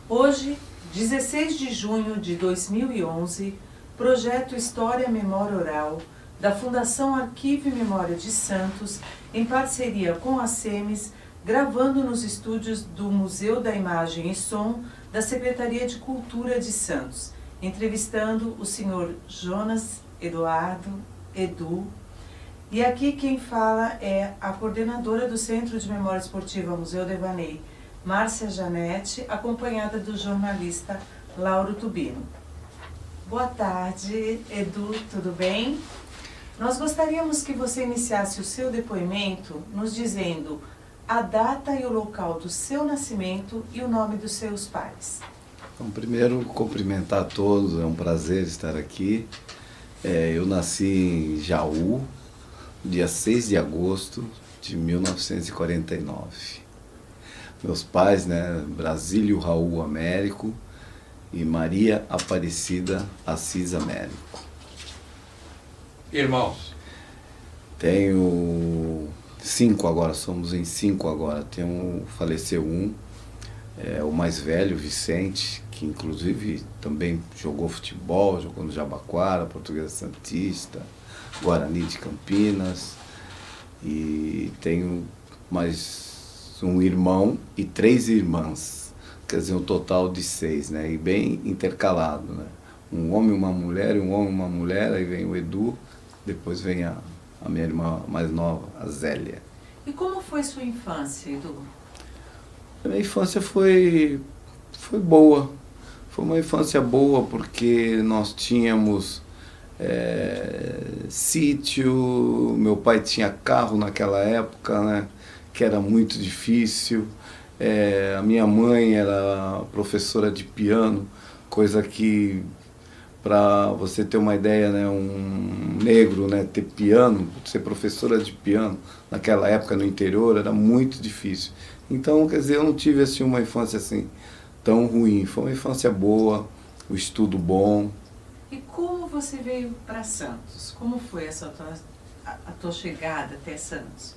Hoje, 16 de junho de 2011, projeto História Memória Oral da Fundação Arquivo e Memória de Santos, em parceria com a SEMES, gravando nos estúdios do Museu da Imagem e Som da Secretaria de Cultura de Santos, entrevistando o senhor Jonas Eduardo Edu. E aqui quem fala é a coordenadora do Centro de Memória Esportiva Museu Devaney, Márcia Janete, acompanhada do jornalista Lauro Tubino. Boa tarde, Edu, tudo bem? Nós gostaríamos que você iniciasse o seu depoimento nos dizendo a data e o local do seu nascimento e o nome dos seus pais. Então, primeiro, cumprimentar a todos, é um prazer estar aqui. Eu nasci em Jaú, dia 6 de agosto de 1949. Meus pais, Brasílio Raul Américo e Maria Aparecida Assis Américo. Irmãos? Tenho 5 agora, somos em 5 agora. Faleceu um, o mais velho, Vicente, que inclusive também jogou futebol, jogou no Jabaquara, Portuguesa Santista, Guarani de Campinas. E tenho mais um irmão e 3 irmãs, quer dizer, um total de 6, e bem intercalado, um homem e uma mulher, aí vem o Edu, depois vem a minha irmã mais nova, a Zélia. E como foi sua infância, Edu? A minha infância foi boa, foi uma infância boa porque nós tínhamos sítio, meu pai tinha carro naquela época, que era muito difícil. A minha mãe era professora de piano, coisa que, para você ter uma ideia, um negro ter piano, ser professora de piano, naquela época no interior, era muito difícil. Então, quer dizer, eu não tive assim, uma infância assim, tão ruim. Foi uma infância boa, o estudo bom. E como você veio para Santos? Como foi a tua chegada até Santos?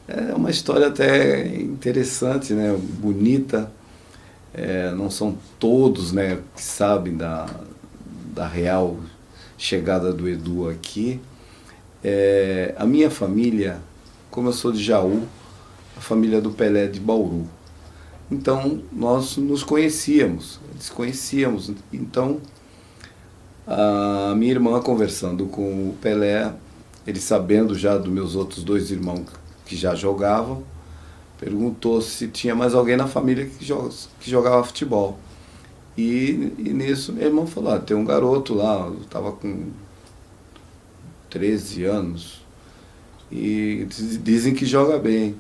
É uma história até interessante, bonita. Não são todos que sabem da real chegada do Edu aqui. A minha família, como eu sou de Jaú, a família do Pelé de Bauru. Então, nós nos conhecíamos, desconhecíamos. Então, a minha irmã conversando com o Pelé, ele sabendo já dos meus outros 2 irmãos que já jogavam, perguntou se tinha mais alguém na família que jogava futebol. E nisso meu irmão falou, tem um garoto lá, eu estava com 13 anos, e dizem que joga bem.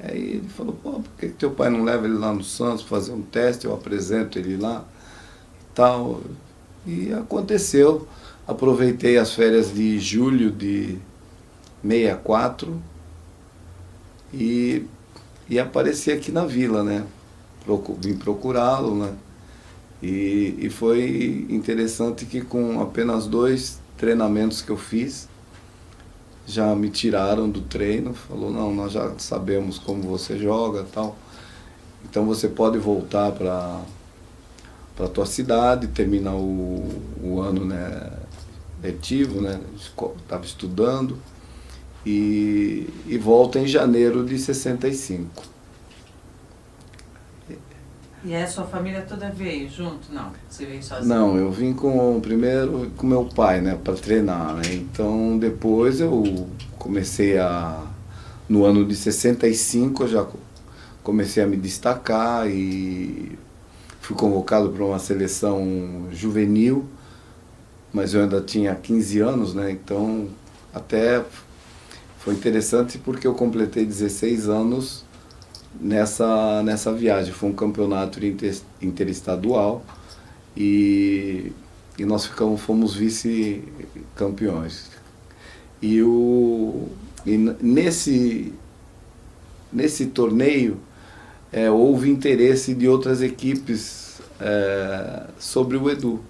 Aí ele falou, por que teu pai não leva ele lá no Santos fazer um teste, eu apresento ele lá e tal. E aconteceu, aproveitei as férias de julho de 64 e apareci aqui na vila, vim procurá-lo, e foi interessante que com apenas 2 treinamentos que eu fiz, já me tiraram do treino, falou, não, nós já sabemos como você joga e tal, então você pode voltar para a tua cidade, terminar o ano letivo, estava estudando, e volta em janeiro de 65. E a sua família toda veio junto? Não, você veio sozinho? Não, eu vim primeiro com meu pai, para treinar, Então depois eu comecei no ano de 65 eu já comecei a me destacar e fui convocado para uma seleção juvenil, mas eu ainda tinha 15 anos, Então até foi interessante porque eu completei 16 anos nessa viagem. Foi um campeonato interestadual e nós fomos vice-campeões. E nesse torneio houve interesse de outras equipes sobre o Edu.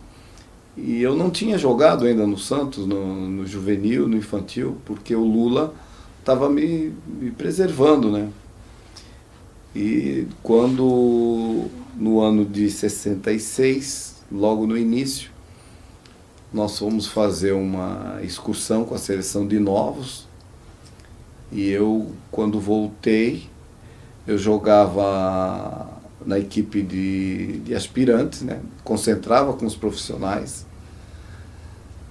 E eu não tinha jogado ainda no Santos, no juvenil, no infantil, porque o Lula estava me preservando, E quando, no ano de 66, logo no início, nós fomos fazer uma excursão com a seleção de novos. E eu, quando voltei, eu jogava na equipe de aspirantes, né? Concentrava com os profissionais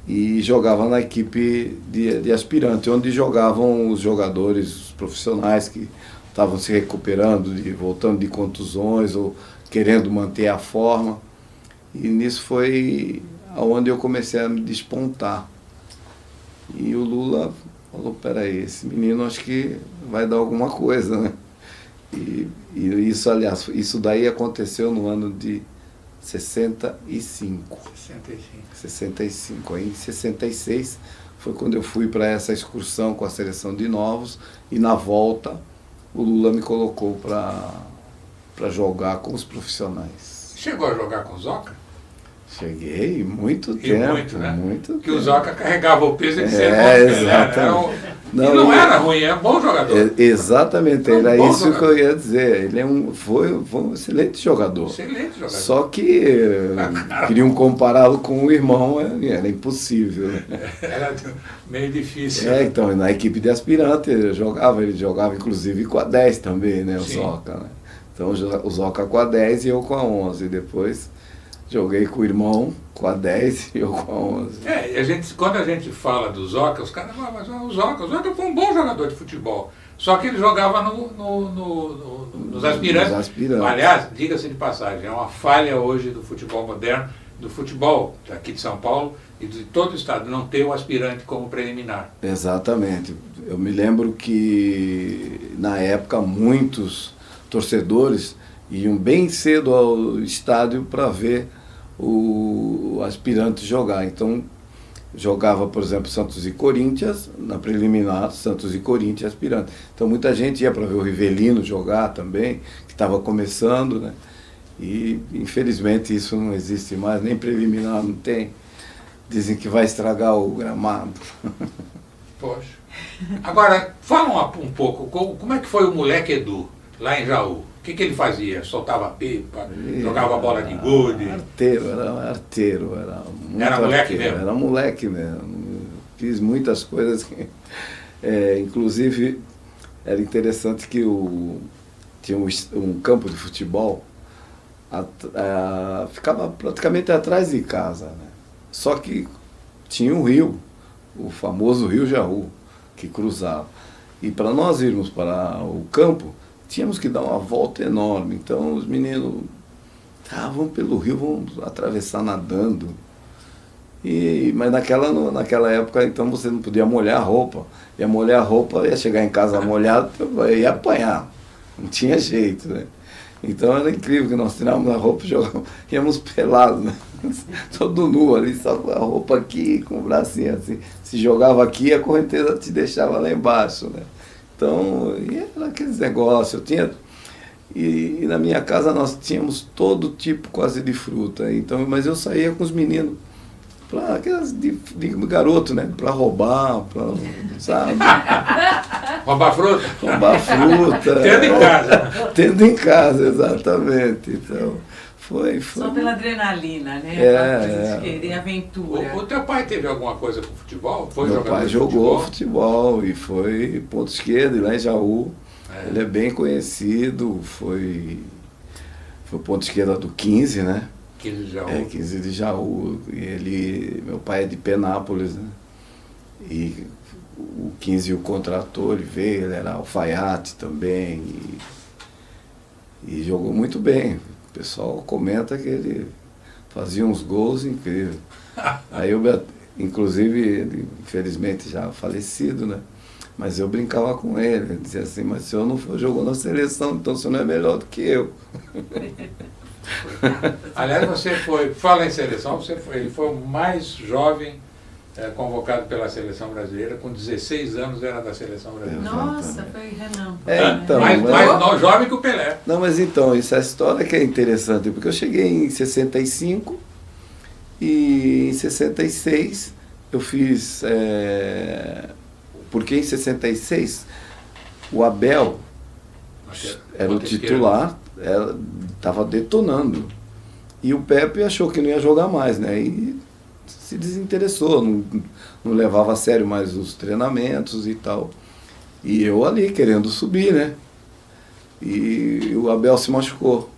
e jogava na equipe de aspirante, onde jogavam os jogadores os profissionais que estavam se recuperando, voltando de contusões ou querendo manter a forma. E nisso foi onde eu comecei a me despontar. E o Lula falou, peraí, esse menino acho que vai dar alguma coisa, né? E isso, aliás, isso daí aconteceu no ano de 65. 65. Aí em 66 foi quando eu fui para essa excursão com a seleção de novos e na volta o Lula me colocou para jogar com os profissionais. Chegou a jogar com o Zoca? Cheguei, muito tempo. Muito, né? Muito Porque tempo. o Zoca carregava o peso e ele exatamente. Não era ruim, é um bom jogador. Exatamente, É um era bom isso jogador. que eu ia dizer. Ele foi um excelente jogador. Excelente jogador. Só que queriam compará-lo com o irmão, era impossível. Né? Era meio difícil. Então, na equipe de aspirante ele jogava inclusive com a 10 também, né, o Sim. Zoca. Né? Então o Zoca com a 10 e eu com a 11. Depois joguei com o irmão com a 10 e eu com a 11. Quando a gente fala do Zoca, os caras falam, mas o Zoca foi um bom jogador de futebol. Só que ele jogava nos aspirantes. Nos aspirantes. Aliás, diga-se de passagem, é uma falha hoje do futebol moderno, do futebol aqui de São Paulo e de todo o estado, não ter o aspirante como preliminar. Exatamente. Eu me lembro que na época muitos torcedores iam bem cedo ao estádio para ver o aspirante jogar. Então, jogava, por exemplo, Santos e Corinthians, na preliminar, Santos e Corinthians aspirante. Então, muita gente ia para ver o Rivelino jogar também, que estava começando, né? E, infelizmente, isso não existe mais, nem preliminar não tem. Dizem que vai estragar o gramado. Poxa. Agora, fala um pouco, como é que foi o moleque Edu, lá em Jaú? O que ele fazia? Soltava pipa, jogava bola de gude? Era arteiro, era muito Era moleque arteiro, mesmo? Era moleque mesmo. Fiz muitas coisas que, inclusive, era interessante que tinha um campo de futebol, ficava praticamente atrás de casa, né? Só que tinha um rio, o famoso Rio Jaú, que cruzava. E para nós irmos para o campo, tínhamos que dar uma volta enorme. Então os meninos, vamos pelo rio, vamos atravessar nadando. Mas naquela época, então, você não podia molhar a roupa. Ia molhar a roupa, ia chegar em casa molhado, ia apanhar. Não tinha jeito, né? Então era incrível que nós tirávamos a roupa e íamos pelados, né? Todo nu ali, só com a roupa aqui, com o bracinho assim. Se jogava aqui, a correnteza te deixava lá embaixo, né? Então, era aqueles negócios. E na minha casa nós tínhamos todo tipo quase de fruta. Então, mas eu saía com os meninos, para aquelas de garoto, né? Para roubar, sabe? Roubar fruta? Roubar fruta. Tendo em casa. Tendo em casa, exatamente. Então, foi. Só pela adrenalina, né? Pra querer aventura. O teu pai teve alguma coisa com futebol? Meu pai jogou futebol e foi ponto esquerdo, e lá em Jaú. Ele é bem conhecido, foi ponto esquerda do 15, né? 15 de Jaú. 15 de Jaú. E meu pai é de Penápolis, né? E o 15 o contratou, ele veio, ele era alfaiate também. E jogou muito bem. O pessoal comenta que ele fazia uns gols incríveis. Aí inclusive, ele, infelizmente já falecido, né? Mas eu brincava com ele, dizia assim, mas o senhor não jogou na seleção, então o senhor não é melhor do que eu. Aliás, fala em seleção, ele foi o mais jovem convocado pela seleção brasileira, com 16 anos era da seleção brasileira. Nossa, foi Renan. Então, mais jovem que o Pelé. Não, mas então, essa história que é interessante, porque eu cheguei em 65 e em 66 eu fiz... porque em 66 o Abel, era o titular, estava detonando. E o Pepe achou que não ia jogar mais, né? E se desinteressou, não levava a sério mais os treinamentos e tal. E eu ali querendo subir, né? E o Abel se machucou.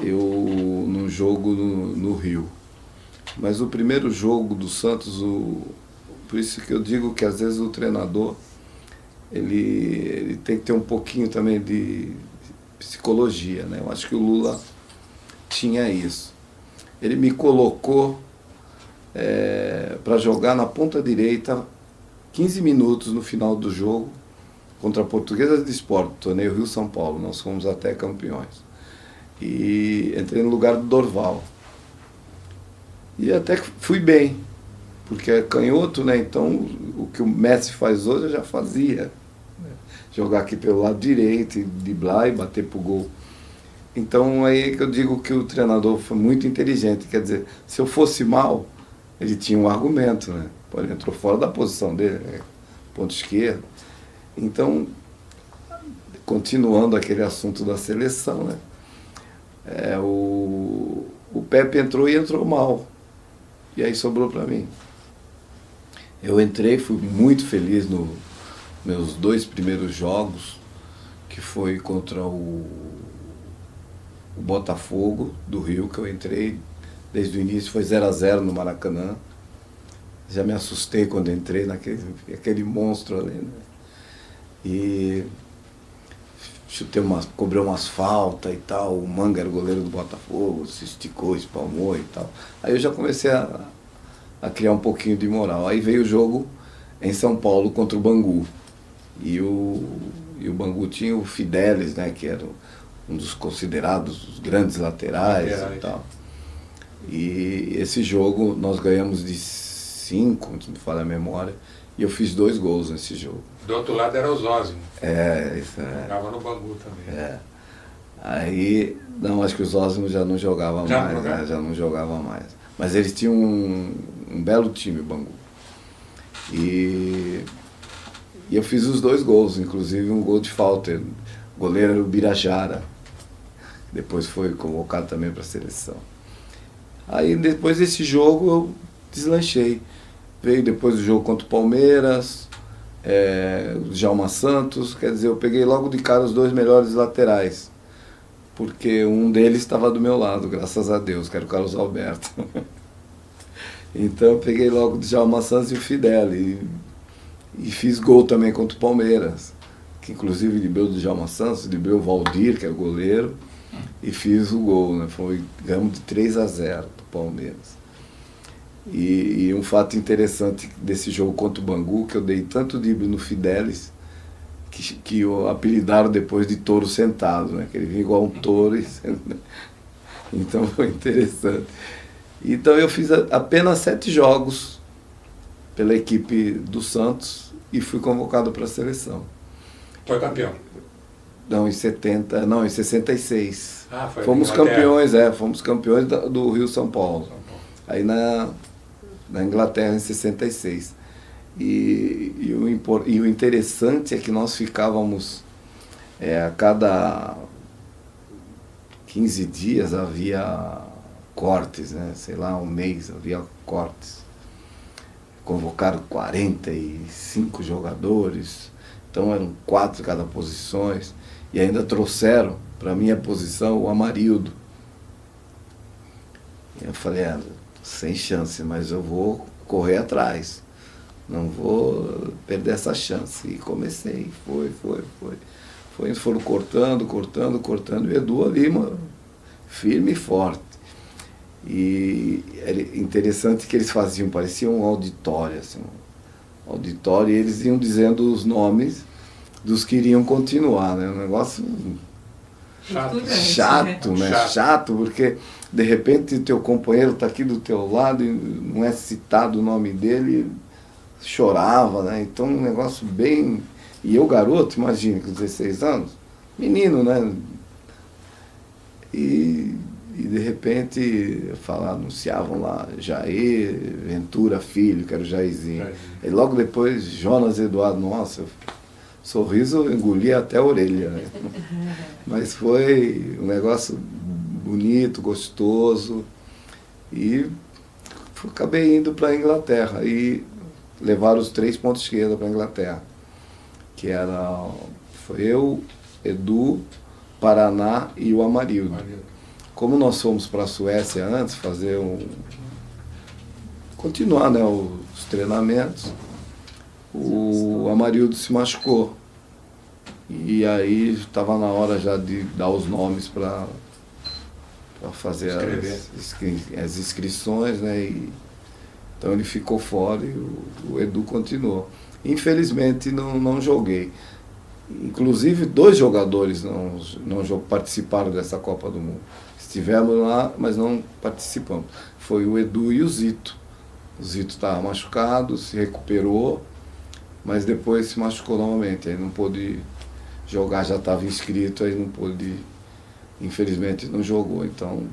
Num jogo no Rio. Mas o primeiro jogo do Santos, por isso que eu digo que às vezes o treinador ele tem que ter um pouquinho também de psicologia, né? Eu acho que o Lula tinha isso. Ele me colocou para jogar na ponta direita 15 minutos no final do jogo contra a Portuguesa de Sport, torneio Rio-São Paulo. Nós fomos até campeões. E entrei no lugar do Dorval. E até que fui bem, porque é canhoto, né? Então o que o Messi faz hoje eu já fazia. Jogar aqui pelo lado direito, driblar e bater pro gol. Então aí que eu digo que o treinador foi muito inteligente. Quer dizer, se eu fosse mal, ele tinha um argumento, né? Pô, ele entrou fora da posição dele, ponto esquerdo. Então, continuando aquele assunto da seleção, né? O Pepe entrou e entrou mal. E aí sobrou para mim. Eu entrei, fui muito feliz nos meus 2 primeiros jogos, que foi contra o Botafogo do Rio, que eu entrei desde o início, foi 0-0 no Maracanã. Já me assustei quando entrei naquele monstro ali, né? E cobrei umas faltas e tal, o Manga era o goleiro do Botafogo, se esticou, espalmou e tal. Aí eu já comecei a criar um pouquinho de moral. Aí veio o jogo em São Paulo contra o Bangu. E o Bangu tinha o Fidelis, né, que era um dos considerados os grandes laterais e tal. E esse jogo nós ganhamos de 5, se me falha a memória, e eu fiz 2 gols nesse jogo. Do outro lado era o Zózimo. Isso é. Jogava no Bangu também. Aí, não, acho que o Zózimo já não jogava mais, né? Já não jogava mais. Mas eles tinham um belo time, o Bangu. E eu fiz os 2 gols, inclusive um gol de falta. O goleiro era o Birajara. Depois foi convocado também para a seleção. Aí depois desse jogo eu deslanchei. Veio depois do jogo contra o Palmeiras, o Djalma Santos, quer dizer, eu peguei logo de cara os 2 melhores laterais, porque um deles estava do meu lado, graças a Deus, que era o Carlos Alberto. Então eu peguei logo o Djalma Santos e o Fidel, e fiz gol também contra o Palmeiras, que inclusive librou do Djalma Santos, librou o Valdir, que é o goleiro, e fiz o gol, né? Ganhamos de 3-0 do Palmeiras. E um fato interessante desse jogo contra o Bangu, que eu dei tanto drible no Fidelis, que o apelidaram depois de touro sentado, né? Que ele vinha igual um touro. Então foi interessante. Então eu fiz apenas 7 jogos pela equipe do Santos e fui convocado para a seleção. Foi campeão? Não, em 66. Foi fomos campeões, fomos campeões do Rio-São Paulo. Aí na Inglaterra em 66. E o interessante é que nós ficávamos, a cada 15 dias havia cortes, né? Sei lá, um mês havia cortes. Convocaram 45 jogadores, então eram 4 em cada posição, e ainda trouxeram para minha posição o Amarildo. E eu falei, sem chance, mas eu vou correr atrás. Não vou perder essa chance. E comecei, foram cortando, e o Edu ali, mano, firme e forte. E era interessante que eles faziam, parecia um auditório, assim, e eles iam dizendo os nomes dos que iriam continuar, né? Um negócio chato, né? Chato, porque de repente o teu companheiro está aqui do teu lado e não é citado o nome dele, chorava, né? Então um negócio bem... E eu garoto, imagina, com 16 anos, menino, né? E de repente anunciavam lá Jair Ventura Filho, que era o Jairzinho. E logo depois Jonas Eduardo, nossa, Sorriso eu engoli até a orelha, né? Mas foi um negócio bonito, gostoso. E acabei indo para a Inglaterra e levaram os 3 pontos de esquerda para a Inglaterra. Foi eu, Edu, Paraná e o Amarildo. Como nós fomos para a Suécia antes, continuar, né, os treinamentos, o Amarildo se machucou. E aí estava na hora já de dar os nomes para fazer as inscrições, né? Então ele ficou fora e o Edu continuou. Infelizmente não joguei. Inclusive 2 jogadores não participaram dessa Copa do Mundo. Estivemos lá, mas não participamos. Foi o Edu e o Zito. O Zito estava machucado, se recuperou, mas depois se machucou novamente. Aí não pôde jogar, já estava inscrito, aí não pôde, infelizmente não jogou. Então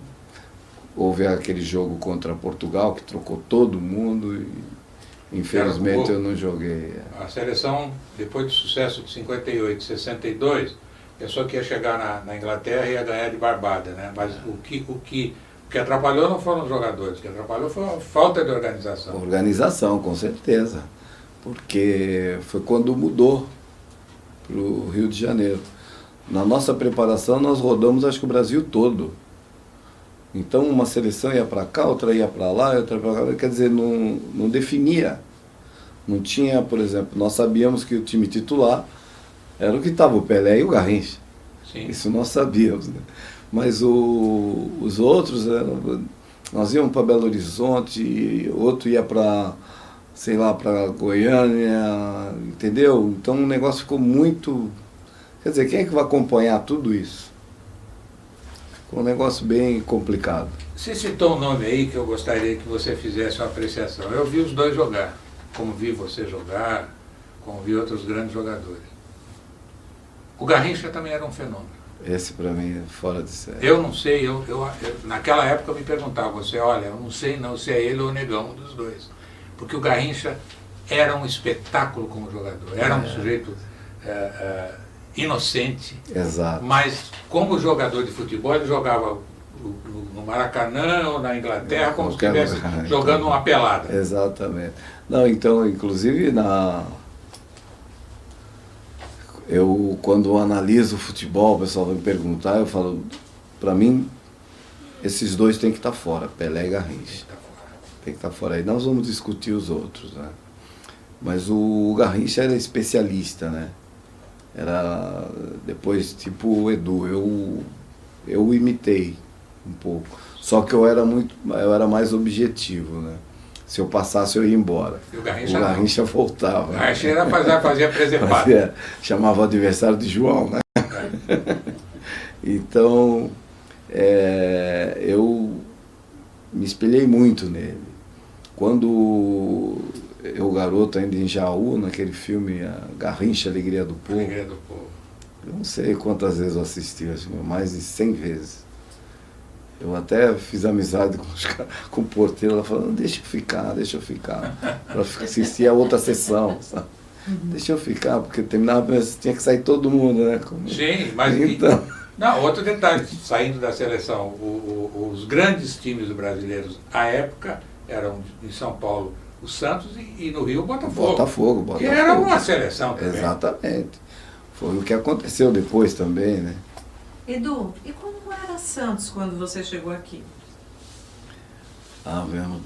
houve aquele jogo contra Portugal que trocou todo mundo e infelizmente eu não joguei. A seleção, depois do sucesso de 58, 62, pensou que ia chegar na Inglaterra e ia ganhar de barbada, né? Mas o que atrapalhou não foram os jogadores, o que atrapalhou foi a falta de organização. Organização, com certeza. Porque foi quando mudou para o Rio de Janeiro. Na nossa preparação nós rodamos acho que o Brasil todo. Então uma seleção ia para cá, outra ia para lá, outra para cá, quer dizer, não definia. Não tinha, por exemplo, nós sabíamos que o time titular era o que estava, o Pelé e o Garrincha. Sim. Isso nós sabíamos, né? Mas os outros, nós íamos para Belo Horizonte, outro ia para, sei lá, para Goiânia, entendeu? Então o negócio ficou muito... Quer dizer, quem é que vai acompanhar tudo isso? Ficou um negócio bem complicado. Você citou um nome aí que eu gostaria que você fizesse uma apreciação. Eu vi os 2 jogar, como vi você jogar, como vi outros grandes jogadores. O Garrincha também era um fenômeno. Esse para mim é fora de série. Eu não sei, naquela época eu me perguntava, olha, eu não sei se é ele ou o Negão, um dos 2. Porque o Garrincha era um espetáculo como jogador, era um sujeito inocente. Exato. Mas como jogador de futebol, ele jogava no Maracanã ou na Inglaterra como se estivesse jogando uma pelada. Exatamente. Não, então, inclusive quando analiso o futebol, o pessoal vai me perguntar, eu falo, para mim, esses 2 têm que estar fora, Pelé e Garrincha. Tem que estar fora. Aí nós vamos discutir os outros, né? Mas o Garrincha era especialista, né? Era depois, tipo o Edu, eu o imitei um pouco. Só que eu era mais objetivo, né? Se eu passasse, eu ia embora. E o Garrincha voltava. O Garrincha era fazia preservado. Chamava o adversário de João, né? Então, eu me espelhei muito nele. Quando eu, garoto, ainda em Jaú, naquele filme Garrincha, Alegria do Povo. Alegria do Povo. Eu não sei quantas vezes eu assisti, acho que mais de 100 vezes. Eu até fiz amizade com o porteiro, ela falou, deixa eu ficar, para assistir a outra sessão, sabe? Deixa eu ficar, porque terminava, tinha que sair todo mundo, né? Sim, mas... Então... Não, outro detalhe, saindo da seleção, os grandes times brasileiros, à época, eram em São Paulo o Santos e no Rio o Botafogo. Botafogo. Que era uma seleção também. Exatamente. Foi o que aconteceu depois também, né? Edu, e como era Santos quando você chegou aqui?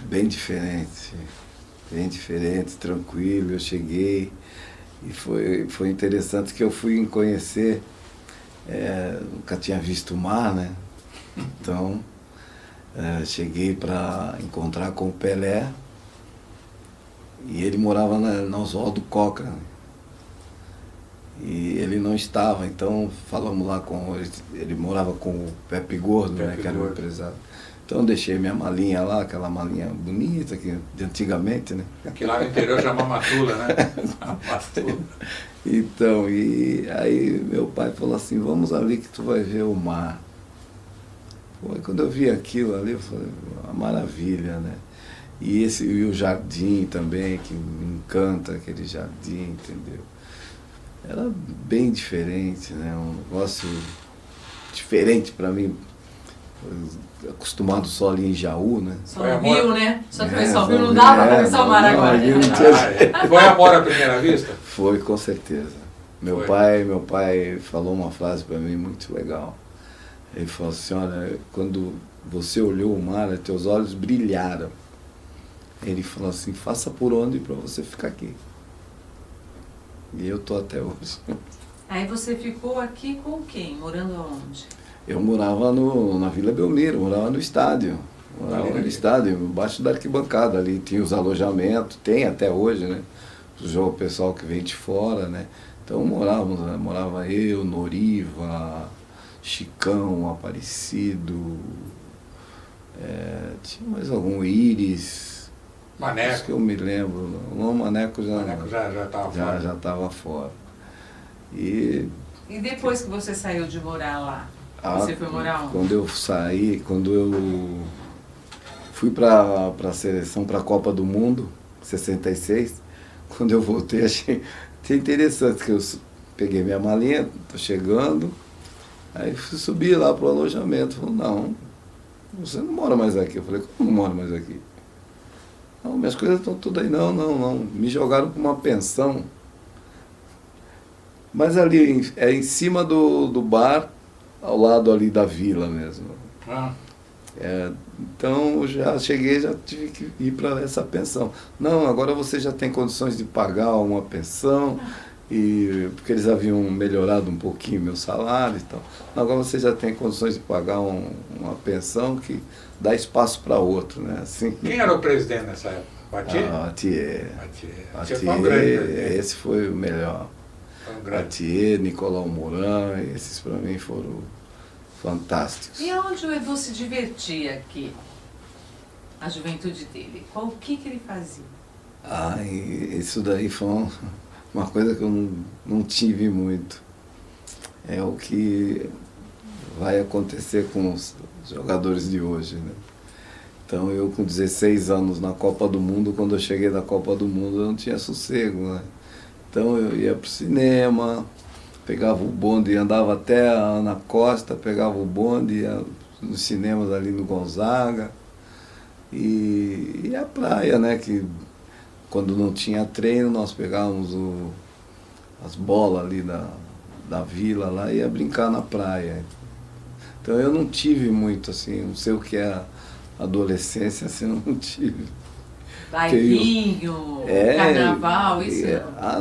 Bem diferente, tranquilo. Eu cheguei e foi interessante que eu fui conhecer, nunca tinha visto o mar, né? Então, cheguei para encontrar com o Pelé e ele morava na Oswaldo Cochrane. E ele não estava, então falamos lá com ele morava com o Pepe Gordo, né, que era o empresário. Então eu deixei minha malinha lá, aquela malinha bonita de antigamente, né? Que lá no interior chama matula, né? Matula. Então, e aí meu pai falou assim, vamos ali que tu vai ver o mar. Pô, quando eu vi aquilo ali, eu falei, uma maravilha, né? E o jardim também, que me encanta aquele jardim, entendeu? era bem diferente, né? Um negócio diferente para mim, acostumado só ali em Jaú, né? Só no Rio, né? Só que só só Rio não Rio, dava para pensar o Maraguá. Foi amor à primeira vista? Foi, com certeza. Meu pai falou uma frase para mim muito legal. Ele falou assim, olha, quando você olhou o mar, teus olhos brilharam. Ele falou assim, faça por onde para você ficar aqui. E eu tô até hoje. Aí você ficou aqui com quem? Morando aonde? Eu morava na Vila Belmiro, morava no estádio. Morava no estádio, embaixo da arquibancada ali. Tinha os alojamentos, tem até hoje, né? O pessoal que vem de fora, né? Então morávamos, né? Morava eu, Noriva, Chicão, Aparecido, tinha mais algum, Íris. Maneco. Acho que eu me lembro. O Maneco já estava fora. Já estava fora. E depois que você saiu de morar lá, você foi morar onde? Quando eu saí, quando eu fui para a seleção, para a Copa do Mundo, 66, quando eu voltei, achei interessante, que eu peguei minha malinha, tô chegando, aí subi lá pro alojamento, falou, não, você não mora mais aqui. Eu falei, como não moro mais aqui? Não, minhas coisas estão tudo aí. Não. Me jogaram para uma pensão. Mas ali, em cima do bar, ao lado ali da vila mesmo. Então, eu já cheguei, já tive que ir para essa pensão. Não, agora você já tem condições de pagar uma pensão, porque eles haviam melhorado um pouquinho meu salário e tal. Agora você já tem condições de pagar uma pensão que dá espaço para outro, né? Assim. Quem era o presidente nessa época? Atier. Esse foi o melhor. Atier, Nicolau Moran, esses para mim foram fantásticos. E onde o Edu se divertia aqui? A juventude dele. O que ele fazia? Isso daí foi uma coisa que eu não tive muito. É o que vai acontecer com os jogadores de hoje, né? Então eu com 16 anos na Copa do Mundo, quando eu cheguei da Copa do Mundo eu não tinha sossego, né? Então eu ia pro cinema, pegava o bonde, andava até a Ana Costa, pegava o bonde, ia nos cinemas ali no Gonzaga, e a praia, né? Que quando não tinha treino nós pegávamos as bolas ali da vila lá e ia brincar na praia. Então eu não tive muito assim, não sei o que é adolescência, assim, eu não tive. Bailinho, carnaval, isso?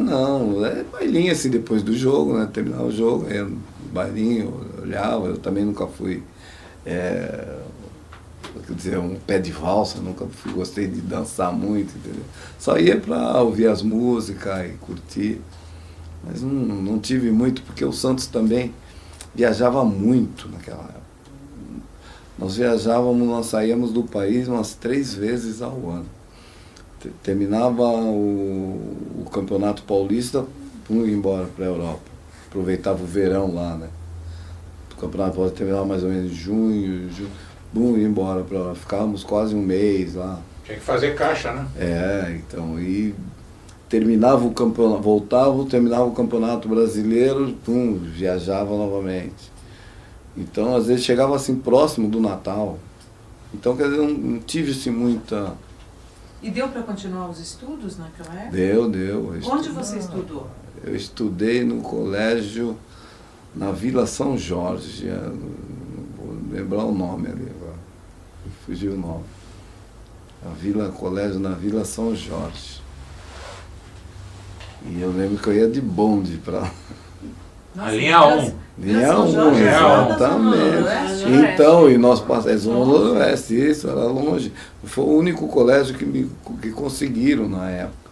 Não, bailinho assim depois do jogo, né? Terminava o jogo, ia no bailinho, olhava, eu também nunca fui, quer dizer, um pé de valsa, nunca gostei de dançar muito, entendeu? Só ia para ouvir as músicas e curtir, mas não tive muito, porque o Santos também viajava muito naquela época. Nós saíamos do país umas 3 vezes ao ano. Terminava o Campeonato Paulista, ia embora para a Europa. Aproveitava o verão lá, né? O Campeonato Paulista terminava mais ou menos em junho, ia embora para a Europa. Ficávamos quase um mês lá. Tinha que fazer caixa, né? Então, e terminava o campeonato, terminava o Campeonato Brasileiro, viajava novamente. Então, às vezes chegava assim próximo do Natal. Então, quer dizer, não tive assim muita... E deu para continuar os estudos naquela época? Deu. Onde você estudou? Eu estudei no colégio na Vila São Jorge, não vou lembrar o nome ali agora, fugiu o nome. Colégio na Vila São Jorge. E eu lembro que eu ia de bonde para... A linha 1. Linha 1, exatamente. Então, e nós passamos, Zona Noroeste, isso, era longe. Foi o único colégio que conseguiram na época.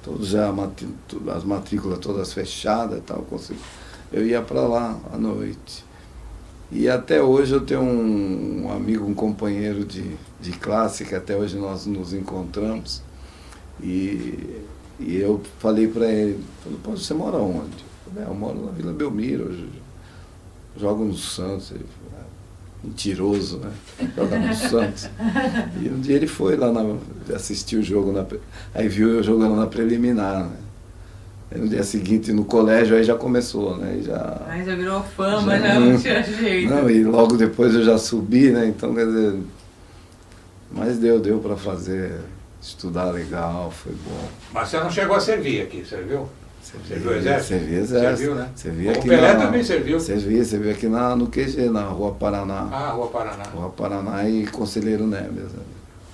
Todos já, as matrículas todas fechadas e tal, eu ia para lá à noite. E até hoje eu tenho um amigo, um companheiro de classe, que até hoje nós nos encontramos. E eu falei para ele, você mora onde? Eu moro na Vila Belmiro, eu jogo no Santos. Ele falou, mentiroso, né? Joga no Santos. E um dia ele foi lá assistir o jogo, aí viu eu jogando na preliminar, né? Aí no dia seguinte, no colégio, aí já começou, né? Já, Aí já virou fama, já não tinha jeito. não, e logo depois eu já subi, né? Então, quer dizer, mas deu para fazer, estudar legal, foi bom. Mas você não chegou a servir aqui, serviu? Serviu o exército? Servi exército. Serviu, né? Servi O aqui Pelé também serviu. Servi aqui no QG, na Rua Paraná. Ah, Rua Paraná. Rua Paraná e Conselheiro Neves. Né?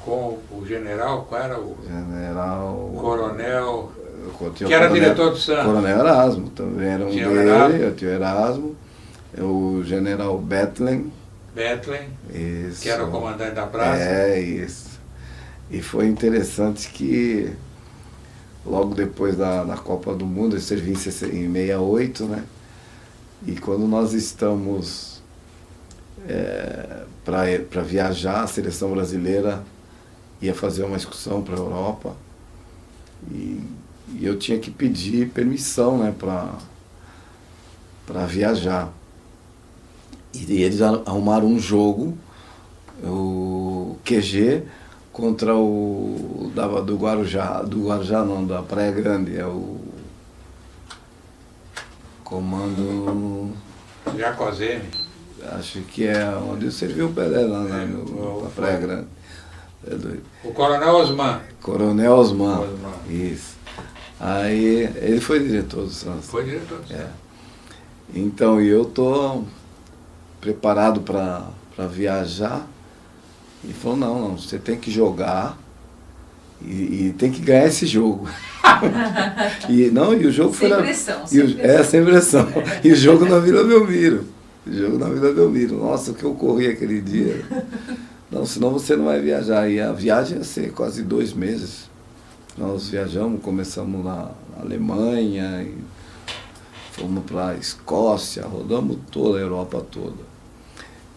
Com o general, qual era o General... coronel, tinha que era coronel, diretor do Santos? Coronel Erasmo, também era um Tinha o dele, Erasmo. eu tinha o Erasmo, o General Bethlen. Bethlen, Isso. que era o comandante da praça. É, isso. E foi interessante que logo depois da Copa do Mundo, eu servi em 68, né? E quando nós estamos para viajar, a seleção brasileira ia fazer uma excursão para a Europa e eu tinha que pedir permissão, né, para viajar. E eles arrumaram um jogo, o QG, contra o do Guarujá não, da Praia Grande, é o comando, Jacozene. acho que é onde serviu o Pelé lá na Praia Grande. É O coronel Osman. Coronel Osman. Osman. Isso. Aí ele foi diretor do Santos. Foi diretor do Santos. É. Então eu tô preparado para viajar. E falou, não, você tem que jogar e tem que ganhar esse jogo. E o jogo Sem foi pressão, sem pressão. E o jogo na Vila Belmiro. Nossa, o que eu corri aquele dia. Não, senão você não vai viajar. E a viagem ia ser quase 2 meses. Nós viajamos, começamos na Alemanha, e fomos para a Escócia, rodamos toda a Europa toda.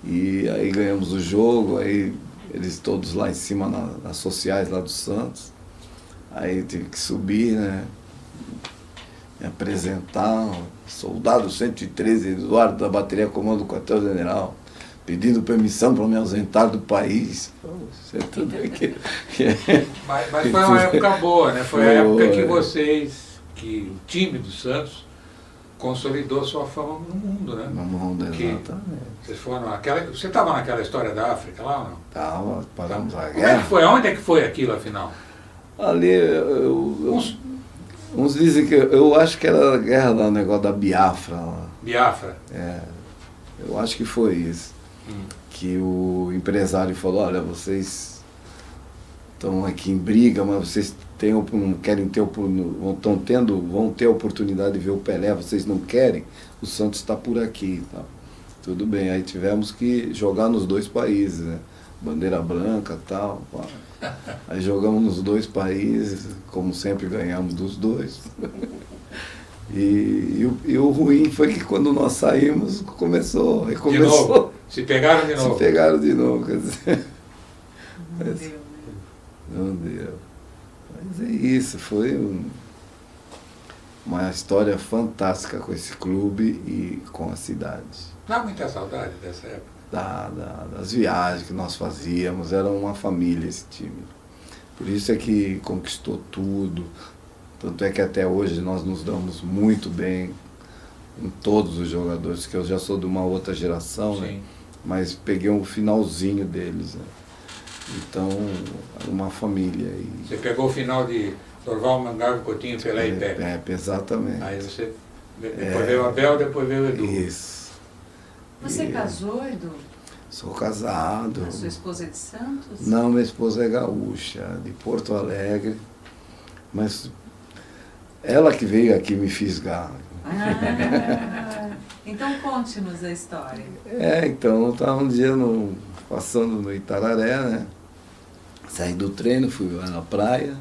E aí ganhamos o jogo, aí eles todos lá em cima nas sociais lá do Santos. Aí tive que subir, né? Me apresentar, soldado 113, Eduardo da Bateria Comando do Quartel-General, pedindo permissão para me ausentar do país. Isso é tudo aqui. Mas foi uma época boa, né? Foi a época que que o time do Santos consolidou sua fama no mundo, né? No mundo, Porque exatamente. Você estava naquela história da África lá ou não? Tava, paramos a Como é que guerra. foi? Onde é que foi aquilo, afinal? Ali, uns dizem que, eu acho que era a guerra do negócio da Biafra lá. Biafra. Eu acho que foi isso. Que o empresário falou, olha, vocês estão aqui em briga, mas vocês não querem ter vão ter a oportunidade de ver o Pelé, vocês não querem, o Santos está por aqui. Tá? Tudo bem, aí tivemos que jogar nos 2 países, né? Bandeira branca e tal. Pá. Aí jogamos nos 2 países, como sempre ganhamos dos 2. E o ruim foi que quando nós saímos, recomeçou. De novo? Se pegaram de novo? Se pegaram de novo, quer dizer. Não deu, né? Não deu. Mas é isso, foi uma história fantástica com esse clube e com a cidade. Dá muita saudade dessa época? Das viagens que nós fazíamos, era uma família esse time. Por isso é que conquistou tudo. Tanto é que até hoje nós nos damos muito bem com todos os jogadores, que eu já sou de uma outra geração, Sim. né? Mas peguei um finalzinho deles. Né? Então, era uma família. E Você pegou o final de Dorval, Mangarve, Coutinho, Pelé e Pepe. Exatamente. Aí você... Depois veio o Abel, depois veio o Edu. Isso. Você casou, Edu? Sou casado. A sua esposa é de Santos? Não, minha esposa é gaúcha, de Porto Alegre. Mas ela que veio aqui me fisgar. Então conte-nos a história. Então, eu estava um dia passando no Itararé, né? Saí do treino, fui lá na praia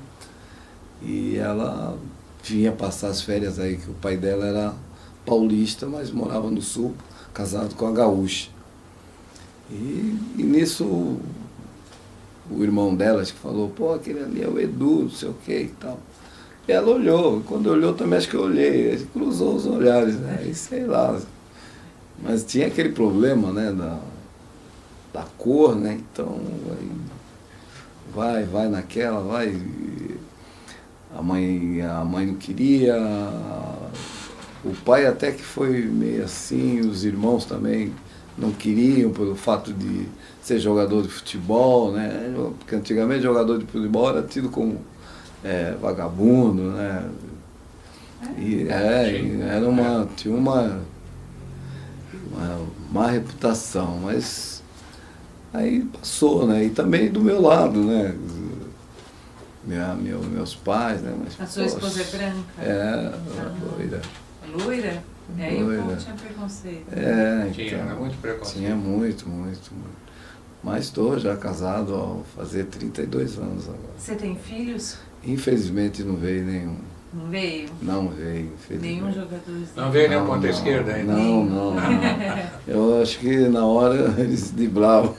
e ela vinha passar as férias aí, que o pai dela era paulista, mas morava no sul, casado com a gaúcha. E nisso o irmão dela acho que falou, pô, aquele ali é o Edu, não sei o que e tal. E ela olhou, quando olhou também acho que eu olhei, a gente cruzou os olhares, né? E sei lá. Mas tinha aquele problema, né, da cor, né? Então, aí vai naquela, vai. A mãe não queria, o pai até que foi meio assim, os irmãos também não queriam pelo fato de ser jogador de futebol, né? Porque antigamente jogador de futebol era tido como vagabundo, né? E tinha uma má reputação, mas aí passou, né? E também do meu lado, né? Meus pais, né? Mas, a sua esposa é branca? Loira. Loira? Aí o povo tinha preconceito. Tinha muito preconceito. Tinha muito. Mas estou já casado ao fazer 32 anos agora. Você tem filhos? Infelizmente não veio nenhum. Não veio? Não veio, infelizmente. Nenhum jogador? Não veio nem o ponta esquerda ainda? Não. Eu acho que na hora eles se dribravam.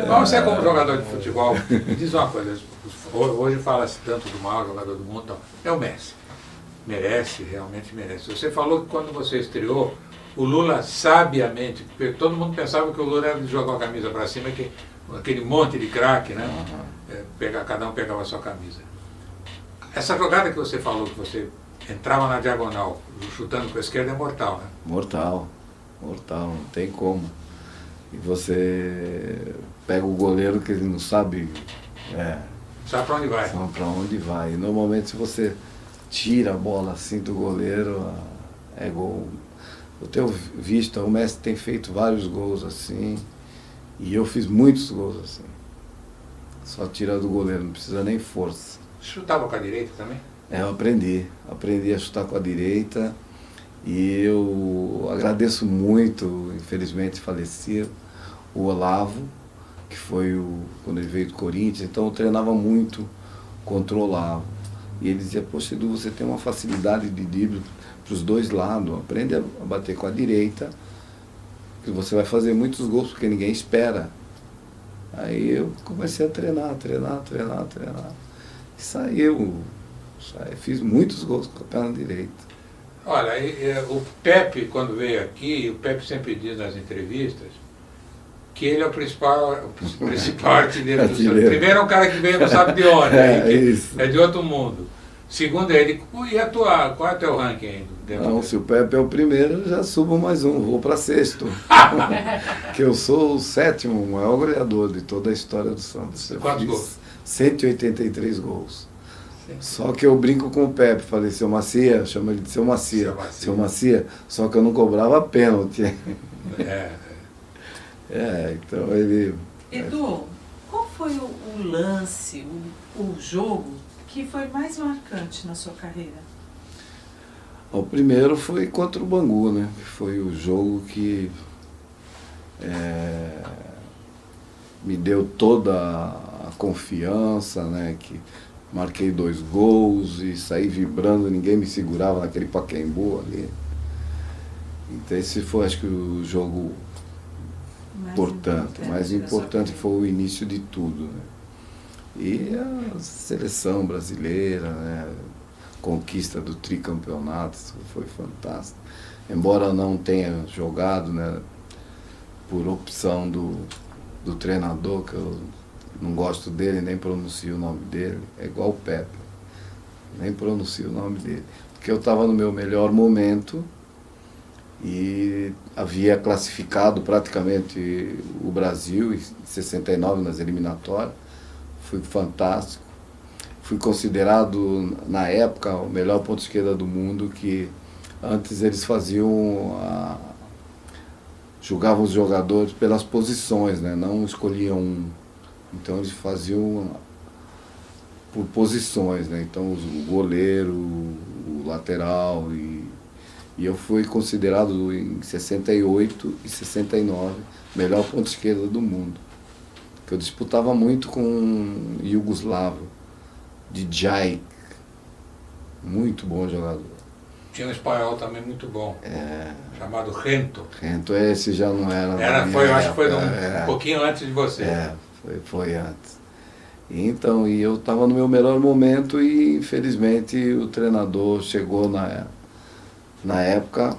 Mas você como jogador de futebol, me diz uma coisa, hoje fala-se tanto do maior jogador do mundo, é o Messi. Merece, realmente merece. Você falou que quando você estreou, o Lula sabiamente, porque todo mundo pensava que o Lula era de jogar a camisa para cima, que aquele monte de craque, né? Cada um pegava a sua camisa. Essa jogada que você falou, que você entrava na diagonal, chutando com a esquerda, é mortal, né? Mortal, não tem como. E você pega o goleiro que ele não sabe. Sabe para onde vai? Sabe para onde vai. E normalmente se você tira a bola assim do goleiro, é gol. Eu tenho visto, o Messi tem feito vários gols assim, e eu fiz muitos gols assim. Só tira do goleiro, não precisa nem força. Chutava com a direita também? Eu aprendi a chutar com a direita, e eu agradeço muito, infelizmente falecido, o Olavo, que foi quando ele veio do Corinthians, então eu treinava muito contra o Olavo. E ele dizia, poxa Edu, você tem uma facilidade de drible para os dois lados, aprende a bater com a direita, que você vai fazer muitos gols, porque ninguém espera. Aí eu comecei a treinar. E saiu. Fiz muitos gols com a perna direita. Olha, o Pepe, quando veio aqui, o Pepe sempre diz nas entrevistas que ele é o principal artilheiro do Santos. Primeiro é um cara que veio não sabe de onde, é de outro mundo. Segundo ele, qual é o teu ranking ainda? Não, se o Pepe é o primeiro, eu já subo mais um, vou para sexto. Que eu sou o sétimo maior goleador de toda a história do Santos. Quantos gols? 183 gols. Só que eu brinco com o Pepe, falei, seu Macia, chama ele de seu Macia. Seu Macia, só que eu não cobrava pênalti. Então ele... Edu, qual foi o lance, o jogo que foi mais marcante na sua carreira? O primeiro foi contra o Bangu, né? Foi o jogo que me deu toda a confiança, né? Que marquei 2 gols e saí vibrando, ninguém me segurava naquele Pacaembu ali. Então esse foi, acho que, o jogo mais importante foi o início de tudo, né? E a seleção brasileira, né? Conquista do tricampeonato, foi fantástico. Embora não tenha jogado, né? Por opção do treinador, que eu não gosto dele, nem pronuncio o nome dele, é igual o Pepe, nem pronuncio o nome dele. Porque eu estava no meu melhor momento e havia classificado praticamente o Brasil em 69 nas eliminatórias, foi fantástico. Fui considerado, na época, o melhor ponto esquerda do mundo, que antes eles julgavam os jogadores pelas posições, né? Não escolhiam um. Então eles faziam por posições, né? Então o goleiro, o lateral, e eu fui considerado em 68 e 69 melhor ponto esquerda do mundo. Que eu disputava muito com um iugoslavo, Djaj, muito bom jogador. Tinha um espanhol também muito bom, chamado Rento. Rento, esse já não era. Eu acho que foi um pouquinho antes de você. Foi antes. Então, e eu estava no meu melhor momento e, infelizmente, o treinador chegou na época,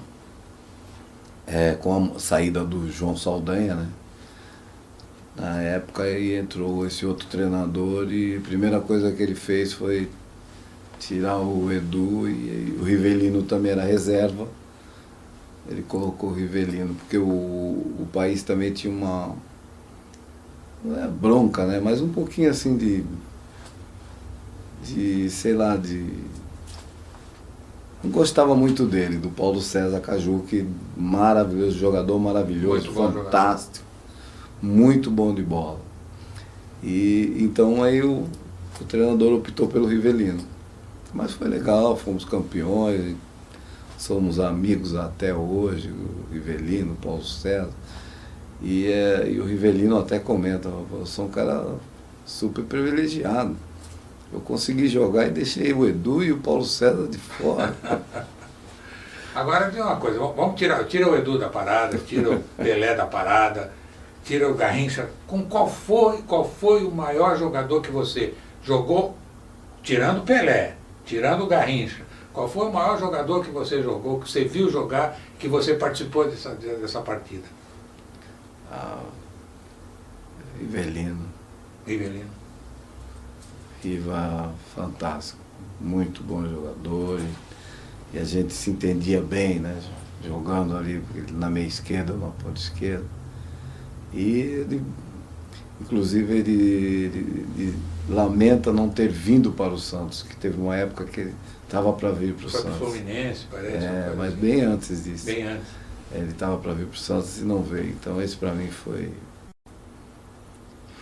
com a saída do João Saldanha, né? Na época aí entrou esse outro treinador e a primeira coisa que ele fez foi tirar o Edu e o Rivelino também era reserva. Ele colocou o Rivelino, porque o país também tinha uma, não é bronca, né? Mas um pouquinho assim sei lá, não gostava muito dele, do Paulo César Caju, que maravilhoso, jogador maravilhoso, fantástico, muito bom de bola. E então aí o treinador optou pelo Rivelino. Mas foi legal, fomos campeões, somos amigos até hoje, o Rivelino, o Paulo César. E o Rivelino até comenta, eu sou um cara super privilegiado. Eu consegui jogar e deixei o Edu e o Paulo César de fora. Agora tem uma coisa, vamos tira o Edu da parada, tira o Pelé da parada, tira o Garrincha. Qual foi o maior jogador que você jogou, tirando o Pelé, tirando o Garrincha? Qual foi o maior jogador que você jogou, que você viu jogar, que você participou dessa partida? Rivelino. Rivelino. Riva, fantástico, muito bom jogador e a gente se entendia bem, né? Jogando ali na meia esquerda, na ponta esquerda. E ele, inclusive ele lamenta não ter vindo para o Santos, que teve uma época que ele estava para vir para o Santos. Foi para o Fluminense, parece. Mas assim. bem antes disso. Bem antes. Ele estava para vir para o Santos e não veio. Então esse para mim foi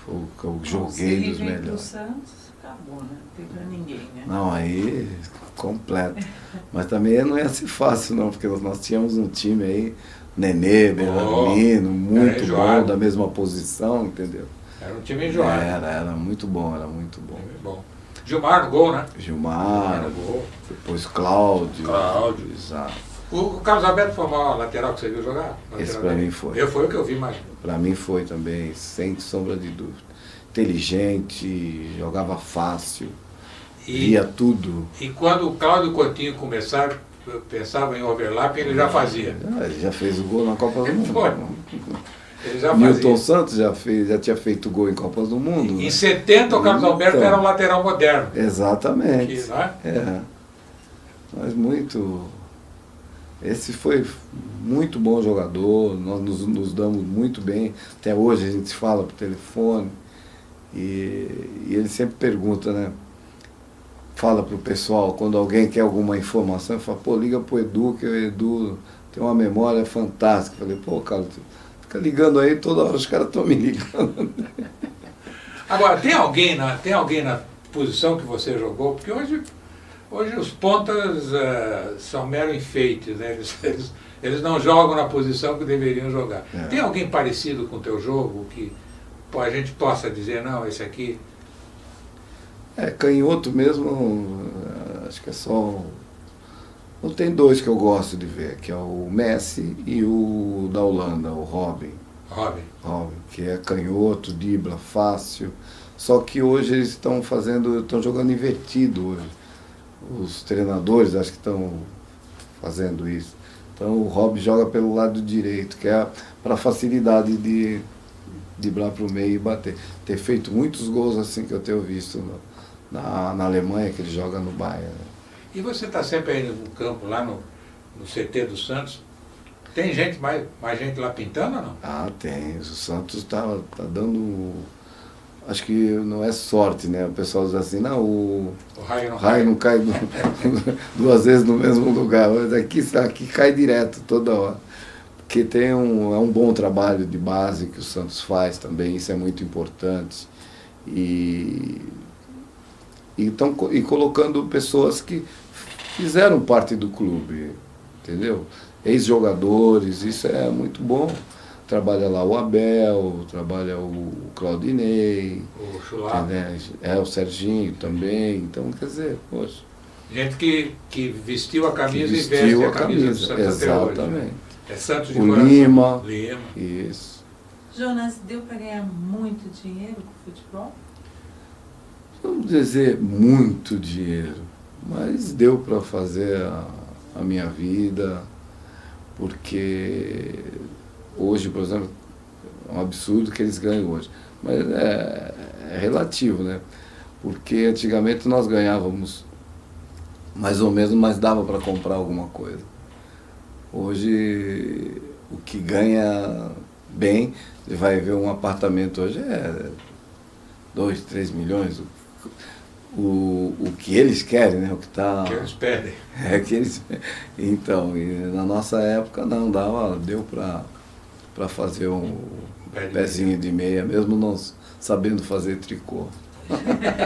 o que eu joguei dos melhores. Pro Santos, acabou, né? Não tem para ninguém, né? Não, aí completo. Mas também não ia ser fácil não, porque nós tínhamos um time aí, Nenê, Belarmino, muito bom, da mesma posição, entendeu? Era um time enjoado. Era muito bom, era muito bom. Bom. Gilmar no gol, né? Gilmar, no gol. Depois Cláudio. Exato. O Carlos Alberto foi o maior lateral que você viu jogar? Esse para mim foi. Foi o que eu vi mais. Para mim foi também, sem sombra de dúvida. Inteligente, jogava fácil, via tudo. E quando o Cláudio Coutinho pensava em overlap, ele já fazia. Ele já fez o gol na Copa do Mundo. Foi. Ele já Milton fazia. Santos já tinha feito gol em Copas do Mundo. Em 70 o Carlos Alberto era um lateral moderno. Exatamente. Aqui, não é? Mas muito. Esse foi muito bom jogador, nós nos damos muito bem. Até hoje a gente se fala por telefone. E ele sempre pergunta, né? Fala pro pessoal, quando alguém quer alguma informação, ele fala, pô, liga pro Edu, que o Edu tem uma memória fantástica. Eu falei, pô, Carlos, fica ligando aí, toda hora os caras estão me ligando. Agora, tem alguém na posição que você jogou? Porque hoje os pontas são mero enfeites, né? Eles não jogam na posição que deveriam jogar. Tem alguém parecido com o teu jogo que a gente possa dizer, não, esse aqui... Canhoto mesmo, acho que é só... Não tem dois que eu gosto de ver, que é o Messi e o da Holanda, o Robin. Robin, que é canhoto, dribla fácil. Só que hoje eles estão jogando invertido hoje. Os treinadores acho que estão fazendo isso. Então o Robin joga pelo lado direito, que é para facilidade de driblar para o meio e bater. Ter feito muitos gols assim que eu tenho visto na Alemanha, que ele joga no Bayern. E você está sempre aí no campo, lá no CT do Santos. Tem mais gente lá pintando ou não? Tem. O Santos tá dando... Acho que não é sorte, né? O pessoal diz assim, não, o raio não cai duas vezes no mesmo lugar. Mas aqui cai direto, toda hora. Porque é um bom trabalho de base que o Santos faz também, isso é muito importante. E colocando pessoas que fizeram parte do clube, entendeu? Ex-jogadores, isso é muito bom. Trabalha lá o Abel, trabalha o Claudinei, o Chulapa. O Serginho também, então quer dizer, poxa. Gente que vestiu a camisa e veste a camisa do Santos exatamente. Até hoje, né? É Santos de o coração. Lima. Isso. Jonas, deu para ganhar muito dinheiro com o futebol? Vamos dizer muito dinheiro, mas deu para fazer a minha vida, porque hoje, por exemplo, um absurdo que eles ganham hoje. Mas é relativo, né? Porque antigamente nós ganhávamos mais ou menos, mas dava para comprar alguma coisa. Hoje, o que ganha bem, você vai ver um apartamento hoje é 2, 3 milhões. O que eles querem, né? O que tá... Que eles pedem. É que eles... Então, e na nossa época não deu para fazer um pezinho de meia, mesmo nós sabendo fazer tricô.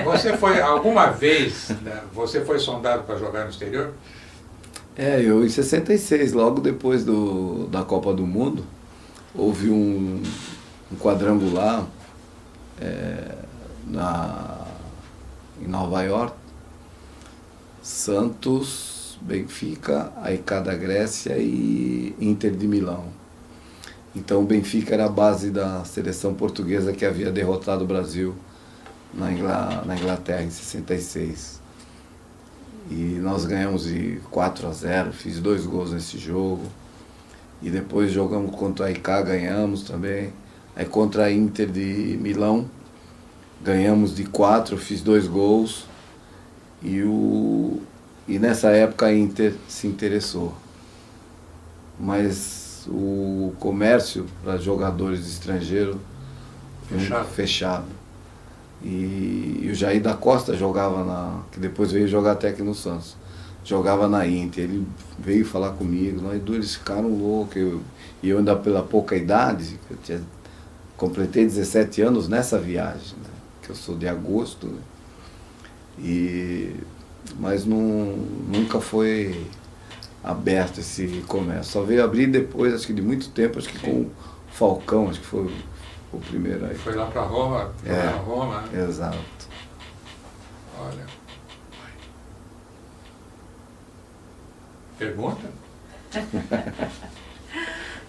Você foi, alguma vez, né, você foi sondado para jogar no exterior? Eu em 66, logo depois da Copa do Mundo, houve um quadrangular em Nova York, Santos, Benfica, AEK da Grécia e Inter de Milão. Então o Benfica era a base da seleção portuguesa que havia derrotado o Brasil na Inglaterra em 66. E nós ganhamos de 4-0, fiz 2 gols nesse jogo. E depois jogamos contra a AEK, ganhamos também. Aí contra a Inter de Milão, ganhamos de 4, fiz 2 gols. E nessa época a Inter se interessou. Mas o comércio para jogadores estrangeiros fechado. E o Jair da Costa jogava que depois veio jogar até aqui no Santos. Jogava na Inter, ele veio falar comigo, nós dois eles ficaram loucos. E eu ainda pela pouca idade, completei 17 anos nessa viagem, né? Que eu sou de agosto, né? Mas nunca foi aberto esse comércio. Só veio abrir depois, acho que de muito tempo, acho que com o Falcão, acho que foi o primeiro aí. Foi lá para Roma, Roma, né? Exato. Olha. Pergunta?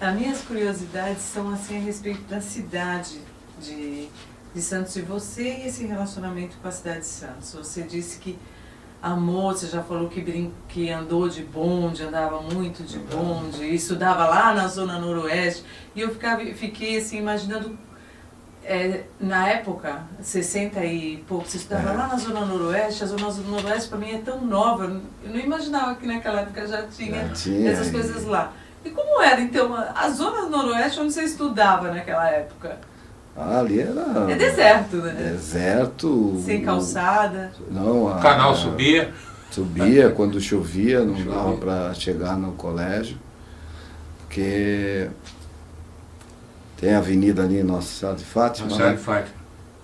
As minhas curiosidades são assim a respeito da cidade de Santos e você e esse relacionamento com a cidade de Santos. Você disse que amou, você já falou que andou de bonde, andava muito de bonde, e estudava lá na Zona Noroeste. E eu fiquei assim imaginando, na época, 60 e pouco, você estudava lá na Zona Noroeste. A Zona Noroeste para mim é tão nova, eu não imaginava que naquela época já tinha essas coisas lá. E como era então a Zona Noroeste onde você estudava naquela época? Ali era... É deserto, né? Deserto. Sem calçada. Não, o canal subia. Subia, quando chovia, não dava para chegar no colégio. Porque tem a avenida ali, Nossa Senhora de Fátima. Nossa Senhora de Fátima.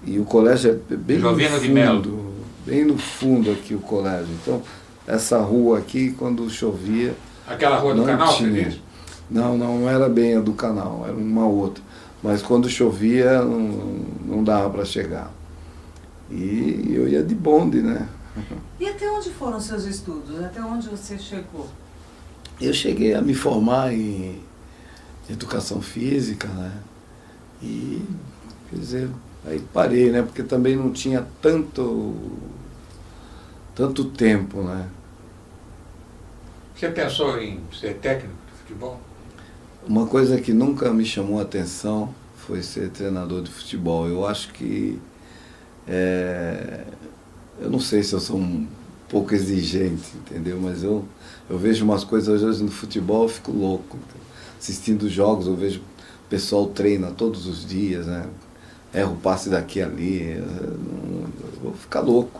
E o colégio é bem Jovino no de fundo. Melo. Bem no fundo aqui o colégio. Então, essa rua aqui, quando chovia... Aquela rua do canal, tinha. você diz? Não era bem a do canal, era uma outra. Mas quando chovia, não dava para chegar. E eu ia de bonde, né? E até onde foram seus estudos? Até onde você chegou? Eu cheguei a me formar em educação física, né? E, quer dizer, aí parei, né? Porque também não tinha tanto tempo, né? Você pensou em ser técnico de futebol? Uma coisa que nunca me chamou a atenção foi ser treinador de futebol. Eu acho que... eu não sei se eu sou um pouco exigente, entendeu? Mas eu vejo umas coisas hoje no futebol, eu fico louco. Assistindo jogos, eu vejo o pessoal treina todos os dias, né? Erra o passe daqui e ali. Eu vou ficar louco.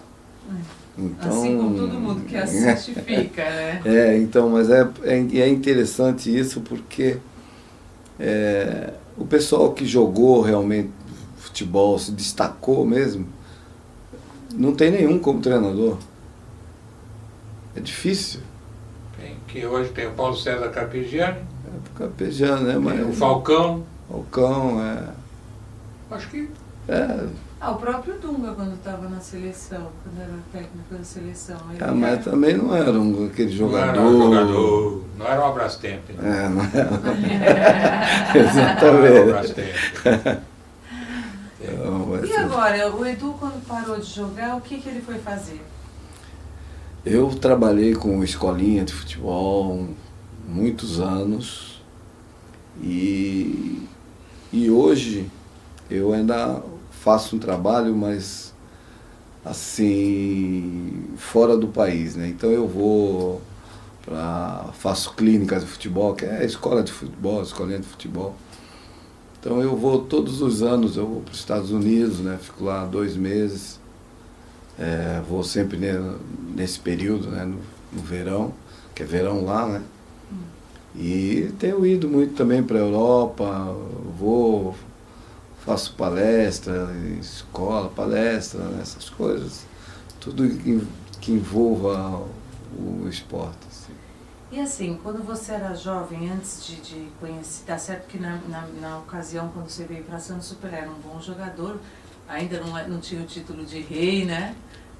Então, assim como todo mundo que assiste fica, né? Então, mas é interessante isso porque o pessoal que jogou realmente futebol, se destacou mesmo, não tem nenhum como treinador. É difícil. Que hoje tem o Paulo César Carpegiani. Carpegiani, né? Mas o Falcão. Acho que... o próprio Dunga, quando estava na seleção, quando era técnico da seleção. Mas também não era aquele jogador. Não era um jogador, não era um Abrastemp. Né? Não era. Exatamente. Não era um Abrastemp. E agora, o Edu, quando parou de jogar, o que ele foi fazer? Eu trabalhei com escolinha de futebol muitos anos e E hoje eu ainda faço um trabalho, mas assim, fora do país, né? Então eu vou faço clínicas de futebol, que é a escola de futebol, escolinha de futebol. Então eu vou todos os anos, eu vou para os Estados Unidos, né? Fico lá 2 meses. Vou sempre nesse período, né? No verão, que é verão lá, né? E tenho ido muito também para a Europa, faço palestra, escola, palestra, né? Essas coisas. Tudo que envolva o esporte. Assim. E assim, quando você era jovem, antes de conhecer, tá certo que na ocasião, quando você veio para Santos Super, era um bom jogador, ainda não tinha o título de rei, né?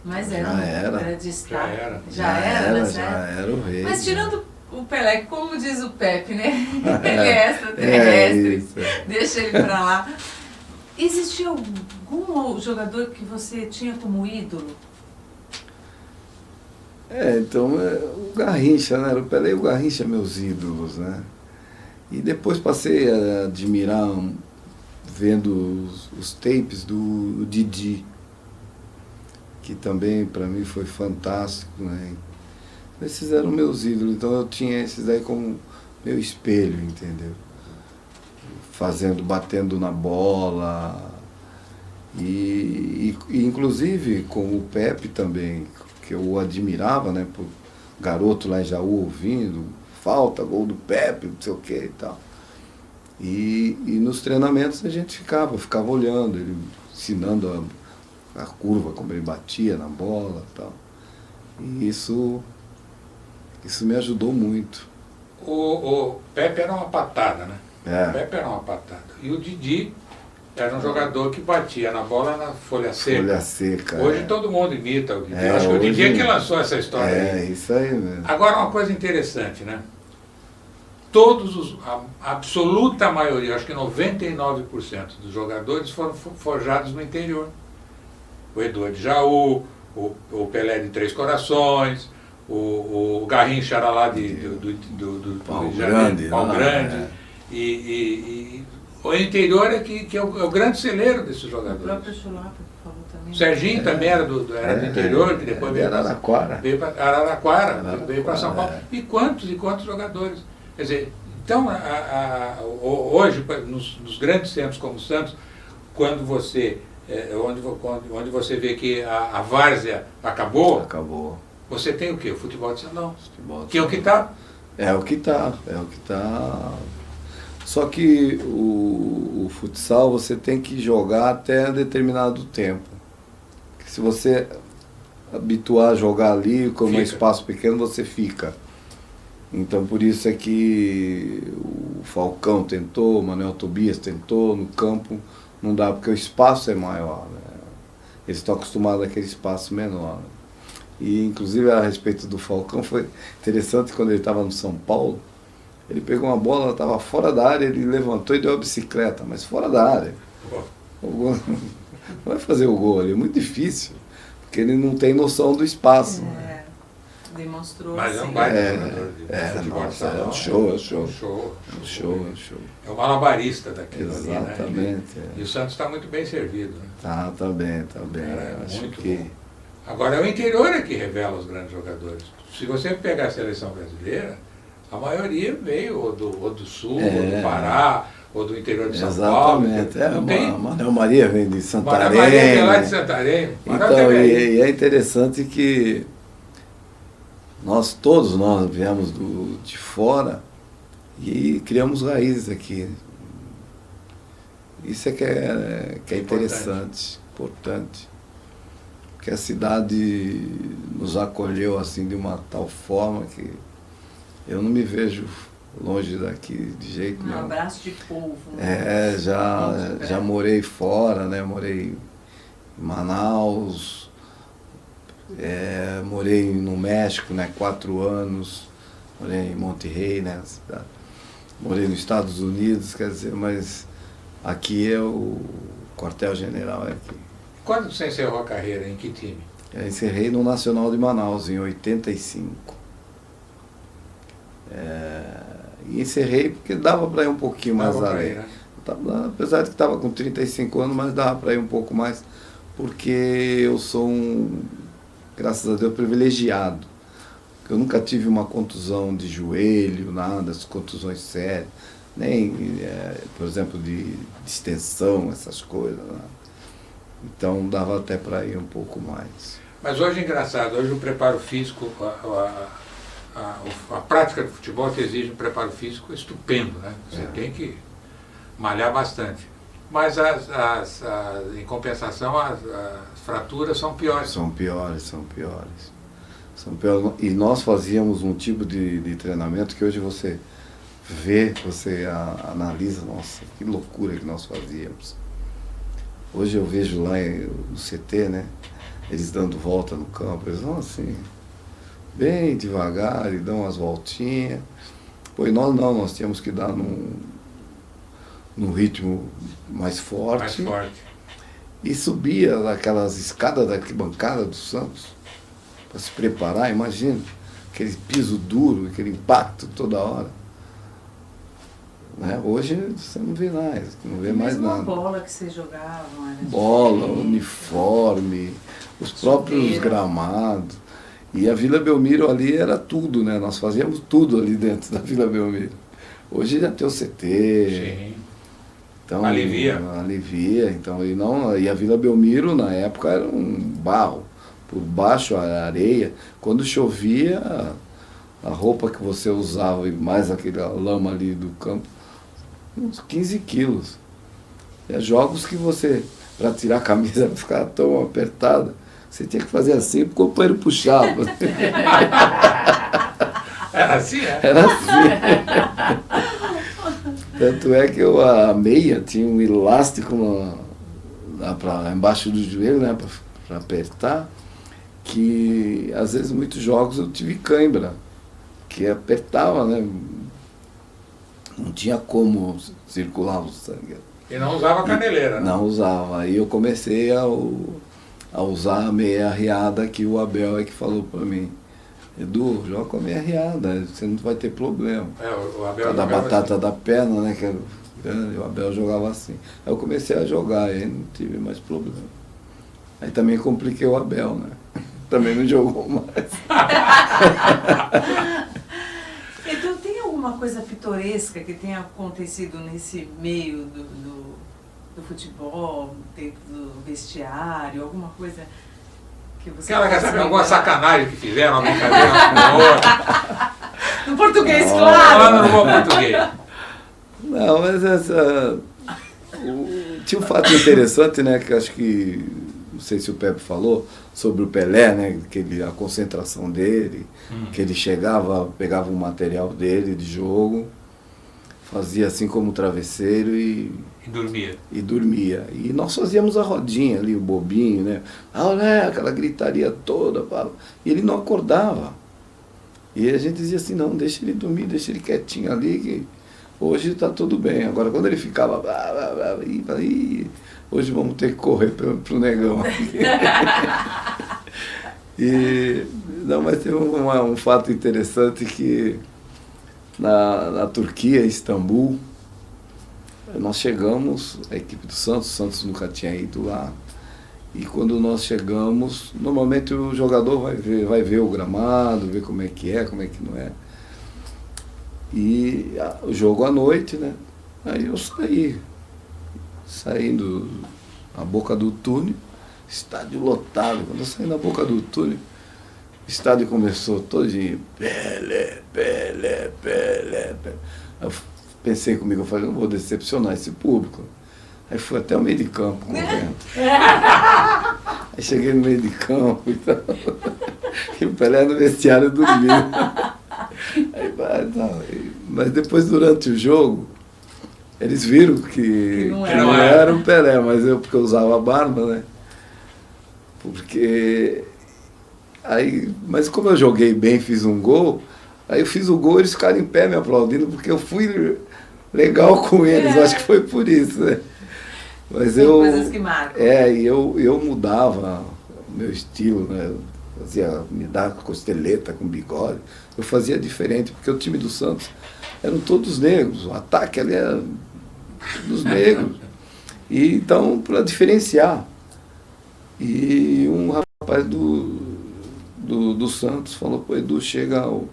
Mas era destaque. Já era o rei. Mas tirando o Pelé, como diz o Pepe, né? Ele é extraterrestre, deixa ele para lá. Existia algum jogador que você tinha como ídolo? Então, o Garrincha, né? O Pelé e o Garrincha, meus ídolos, né? E depois passei a admirar, vendo os tapes do Didi, que também para mim foi fantástico, né? Esses eram meus ídolos, então eu tinha esses aí como meu espelho, entendeu? Batendo na bola, e inclusive com o Pepe também, que eu admirava, né? Por garoto lá em Jaú ouvindo, falta, gol do Pepe, não sei o que e tal. E nos treinamentos a gente ficava olhando, ele ensinando a curva, como ele batia na bola e tal. E isso me ajudou muito. O Pepe era uma patada, né? O Pepe era uma patada. E o Didi era um jogador que batia na bola na folha seca. Folha seca. Hoje todo mundo imita o Didi. Acho que o Didi é que lançou essa história aí. Isso aí mesmo. Agora, uma coisa interessante, né? A absoluta maioria, acho que 99% dos jogadores foram forjados no interior. O Edu de Jaú, o Pelé de Três Corações, o Garrincha era lá do Pau Grande. Pau Grande. E o interior é que é o grande celeiro desses jogadores. O próprio Chulapa que falou também. O Serginho também era do interior, que depois veio para Araraquara, veio para São Paulo. E quantos jogadores? Quer dizer, então, hoje, nos grandes centros como Santos, quando você, onde você vê que a várzea acabou, você tem o quê? O futebol de salão. Que é o que está. É o que está. Só que o futsal você tem que jogar até determinado tempo. Porque se você habituar a jogar ali, como é um espaço pequeno, você fica. Então por isso é que o Falcão tentou, o Manuel Tobias tentou, no campo não dá, porque o espaço é maior. Né? Eles estão acostumados àquele espaço menor. Né? E inclusive a respeito do Falcão foi interessante, quando ele estava no São Paulo, ele pegou uma bola, ela estava fora da área, ele levantou e deu a bicicleta, mas fora da área. Não vai fazer o gol ali, é muito difícil, porque ele não tem noção do espaço. Né? Demonstrou. Mas é um baita jogador de futebol. É um show. É o malabarista daquilo. Exatamente. Ali, né? E o Santos está muito bem servido. Né? Tá bem. Acho muito que... bom. Agora é o interior é que revela os grandes jogadores. Se você pegar a seleção brasileira, a maioria veio ou do Sul, ou do Pará, ou do interior de São Paulo. Exatamente. Manuel Maria vem de Santarém. Manuel Maria vem lá de Santarém. Então, e é interessante que todos nós viemos de fora e criamos raízes aqui. Isso é que é interessante, importante. Porque a cidade nos acolheu assim de uma tal forma que eu não me vejo longe daqui de jeito nenhum. Um abraço de povo. Né? Já morei fora, né? Morei em Manaus, morei no México, né? 4 anos, morei em Monterrey, né? Cidade. Morei nos Estados Unidos, quer dizer, mas aqui é o quartel-general aqui. Quando você encerrou a carreira, em que time? Eu encerrei no Nacional de Manaus, em 85. E encerrei porque dava para ir um pouquinho mais além. Apesar de que estava com 35 anos, mas dava para ir um pouco mais, porque eu sou graças a Deus, privilegiado. Eu nunca tive uma contusão de joelho, nada, as contusões sérias, nem, por exemplo, de extensão, essas coisas. Né? Então dava até para ir um pouco mais. Mas hoje é engraçado, hoje o preparo físico, a prática de futebol te exige um preparo físico estupendo, né? Você tem que malhar bastante. Mas em compensação as fraturas são piores. São piores. E nós fazíamos um tipo de treinamento que hoje você vê, você analisa, nossa, que loucura que nós fazíamos. Hoje eu vejo lá no CT, né, eles dando volta no campo, eles vão assim, bem devagar, e dão umas voltinhas. Pô, e nós tínhamos que dar num ritmo mais forte. E subia aquelas escadas da arquibancada do Santos, para se preparar, imagina, aquele piso duro, aquele impacto toda hora. Né? Hoje você não vê mais, não vê mais nada. Mesmo a bola que vocês jogavam era bola, uniforme, os próprios gramados. E a Vila Belmiro ali era tudo, né? Nós fazíamos tudo ali dentro da Vila Belmiro. Hoje já tem o CT. Sim. Então, alivia. Então, e a Vila Belmiro na época era um barro. Por baixo a areia, quando chovia, a roupa que você usava e mais aquela lama ali do campo, uns 15 quilos. É jogos que você, para tirar a camisa, ficar tão apertada, você tinha que fazer assim, porque o companheiro puxava. Era assim, é? Era assim. Tanto é que a meia tinha um elástico embaixo do joelho, né, para apertar, que às vezes muitos jogos eu tive cãibra, que apertava, né? Não tinha como circular o sangue. E não usava caneleira, né? Não usava. Aí eu comecei a usar a meia arriada, que o Abel é que falou para mim. Edu, joga com a meia arriada, você não vai ter problema. O Abel da batata assim. Da perna, né? Que era grande, o Abel jogava assim. Aí eu comecei a jogar, aí não tive mais problema. Aí também compliquei o Abel, né? Também não jogou mais. Então tem alguma coisa pitoresca que tenha acontecido nesse meio do futebol, dentro do vestiário, alguma coisa que você... Alguma sacanagem que fizeram, uma brincadeira com o outro. No português, não, claro! Falando no bom português. Não, mas tinha um fato interessante, né, que acho que, não sei se o Pepe falou, sobre o Pelé, né, a concentração dele, que ele chegava, pegava um material dele de jogo, fazia assim como travesseiro e dormia. E nós fazíamos a rodinha ali, o bobinho, né, aquela gritaria toda, e ele não acordava. E a gente dizia assim, não, deixa ele dormir, deixa ele quietinho ali, que hoje está tudo bem. Agora quando ele ficava, hoje vamos ter que correr pro negão. Mas tem um fato interessante que na Turquia, Istambul, nós chegamos, a equipe do Santos, o Santos nunca tinha ido lá, e quando nós chegamos, normalmente o jogador vai ver o gramado, ver como é que não é. E o jogo à noite, né? Aí eu saindo na boca do túnel, estádio lotado. Quando eu saí na boca do túnel, o estádio começou todinho, Pelé. Eu pensei comigo, eu falei, não vou decepcionar esse público. Aí fui até o meio de campo correndo. Aí cheguei no meio de campo e o Pelé no vestiário dormindo. Mas depois, durante o jogo, eles viram que não era o Pelé, porque eu usava a barba, né? Mas como eu joguei bem, fiz um gol, aí eu fiz o gol e eles ficaram em pé me aplaudindo, porque eu fui legal com eles, acho que foi por isso, né? Mas coisas que marcam. E eu mudava o meu estilo, né? Me dar costeleta com bigode. Eu fazia diferente, porque o time do Santos eram todos negros. O ataque ali era dos negros. E, então, para diferenciar. E um rapaz do Santos falou, pô, Edu, chega o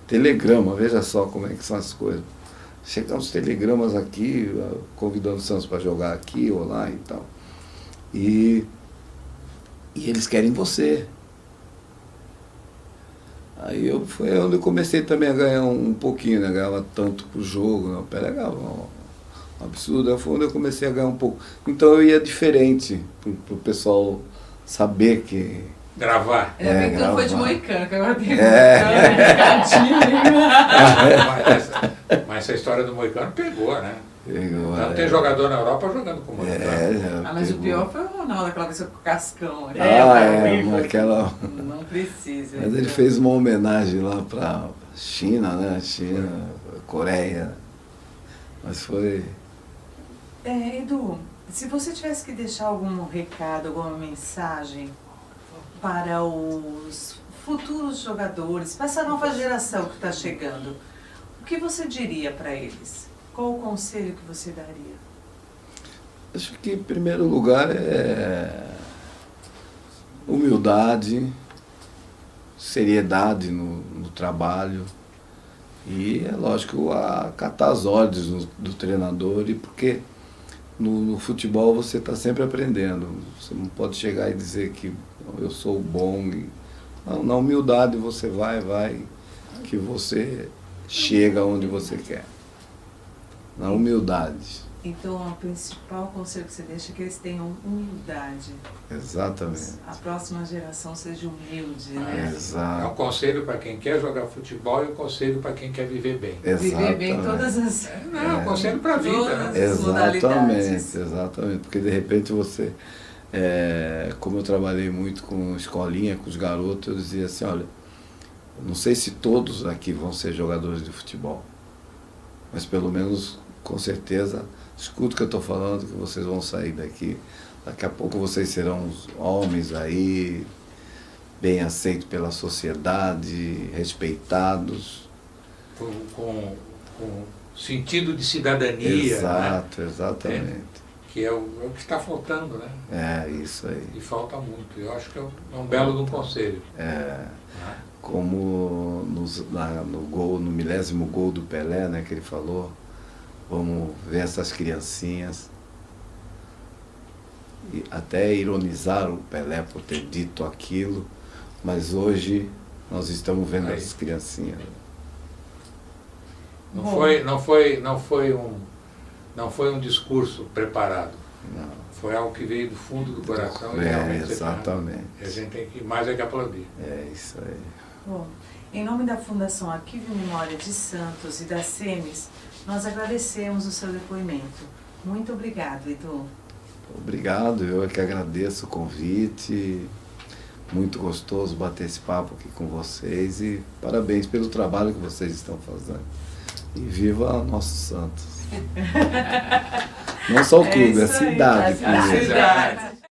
telegrama, veja só como é que são as coisas. Chegam uns telegramas aqui, convidando o Santos para jogar aqui ou lá e tal. E eles querem você. Aí foi onde eu comecei também a ganhar um pouquinho, né? Ganhava tanto por jogo, né? Pegava um absurdo. Aí foi onde eu comecei a ganhar um pouco. Então eu ia diferente, pro pessoal saber que... Gravar. Ainda bem que não foi de gravar. Moicano, que agora tem Mas essa história do Moicano pegou, né? Pegou, Não tem jogador na Europa jogando com o Moicano. Mas o pior foi o Ronaldo, aquela vez com o Cascão. Mas aquela... Não precisa. Mas ele fez uma homenagem lá pra China, né? China, Coreia. Mas foi... Edu, se você tivesse que deixar algum recado, alguma mensagem para os futuros jogadores, para essa nova geração que está chegando, o que você diria para eles? Qual o conselho que você daria? Acho que, em primeiro lugar, é humildade, seriedade no trabalho e, é lógico, acatar as ordens do treinador, e porque no futebol você está sempre aprendendo. Você não pode chegar e dizer que eu sou bom. Não, na humildade você vai, que você chega onde você quer. Na humildade. Então, o principal conselho que você deixa é que eles tenham humildade. Exatamente. A próxima geração seja humilde, né? É um Exato. conselho para quem quer jogar futebol e um conselho para quem quer viver bem. Viver bem todas as... Não, é um conselho para a vida, né? modalidades. Exatamente. Porque de repente você, como eu trabalhei muito com escolinha, com os garotos, eu dizia assim, olha, não sei se todos aqui vão ser jogadores de futebol, mas pelo menos, com certeza, escuta o que eu estou falando, que vocês vão sair daqui. Daqui a pouco vocês serão os homens aí, bem aceitos pela sociedade, respeitados. Com sentido de cidadania. Exato, né? exatamente. Que é o que está faltando, né? É, isso aí. E falta muito. Eu acho que é um belo de um conselho. É, como no milésimo gol do Pelé, né, que ele falou, vamos ver essas criancinhas. E até ironizaram o Pelé por ter dito aquilo, mas hoje nós estamos vendo Aí. essas criancinhas. Não foi um discurso preparado. Não. Foi algo que veio do fundo do coração. E realmente Exatamente. a gente tem que mais é que aplaudir. É isso aí. Bom, em nome da Fundação Arquivo e Memória de Santos e da SEMES, nós agradecemos o seu depoimento. Muito obrigado, Edu. Obrigado, eu é que agradeço o convite. Muito gostoso bater esse papo aqui com vocês e parabéns pelo trabalho que vocês estão fazendo. E viva nosso Santos. Não só o clube, a cidade. A cidade.